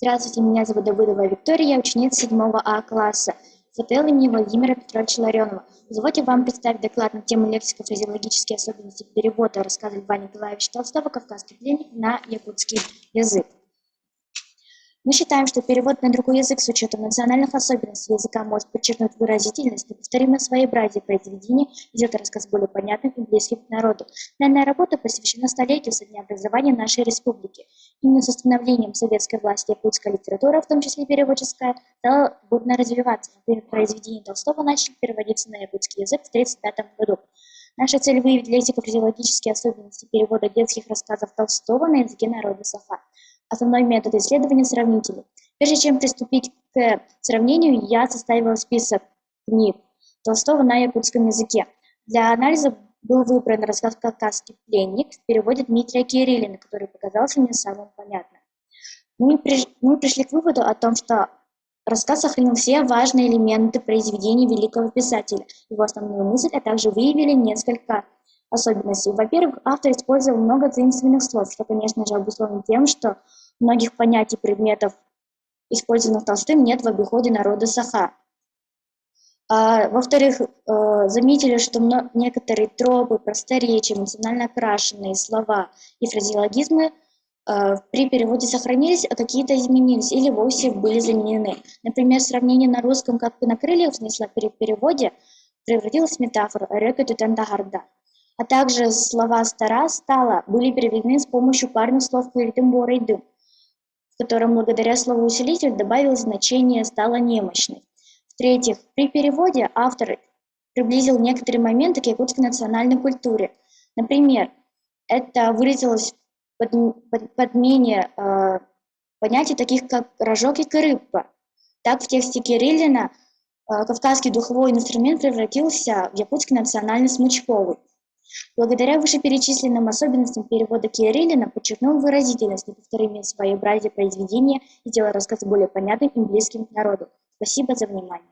Здравствуйте, меня зовут Давыдова Виктория, я ученица 7 А класса ФТЛ имени Владимира Петровича Ларионова. Позвольте вам представить доклад на тему лексико-фразеологические особенности перевода рассказа Льва Николаевича Толстого «Кавказский пленник» на якутский язык. Мы считаем, что перевод на другой язык с учетом национальных особенностей языка может подчеркнуть выразительность и повторимое своеобразие произведения и сделать рассказ более понятным и близким к народу. Данная работа посвящена столетию со дня образования нашей республики. Именно с установлением советской власти якутская литература, в том числе переводческая, стала бурно развиваться. Например, произведения Толстого начали переводиться на якутский язык в 1935 году. Наша цель — выявить лексико-фразеологические особенности перевода детских рассказов Толстого на языке народа Саха. Основной метод исследования — сравнительный. Прежде чем приступить к сравнению, я составила список книг Толстого на якутском языке. Для анализа был выбран рассказ «Кавказский пленник» в переводе Дмитрия Кириллина, который показался мне самым понятным. Мы пришли к выводу о том, что рассказ сохранил все важные элементы произведения великого писателя, его основную мысль, а также выявили несколько особенностей. Во-первых, автор использовал много заимствованных слов, что, конечно же, обусловлено тем, что многих понятий предметов, использованных Толстым, нет в обиходе народа Саха. Во-вторых, заметили, что некоторые тропы, просторечия, эмоционально окрашенные слова и фразеологизмы при переводе сохранились, а какие-то изменились или вовсе были заменены. Например, сравнение на русском «как бы на крыльях» снесла при переводе превратилось в метафору «рёкет тантагарда». А также слова «стара», «стала» были переведены с помощью парных слов «кырдым», «борейдым», в котором благодаря словоусилителю добавилось значение «стала немощной». В-третьих, при переводе автор приблизил некоторые моменты к якутской национальной культуре. Например, это выразилось в подмене понятий таких как рожок и кырыпа. Так в тексте Кириллина кавказский духовой инструмент превратился в якутский национальный смычковый. Благодаря вышеперечисленным особенностям перевода Кириллина подчеркнул выразительность, неповторимое своеобразие произведения и сделал рассказ более понятным и близким к народу. Спасибо за внимание.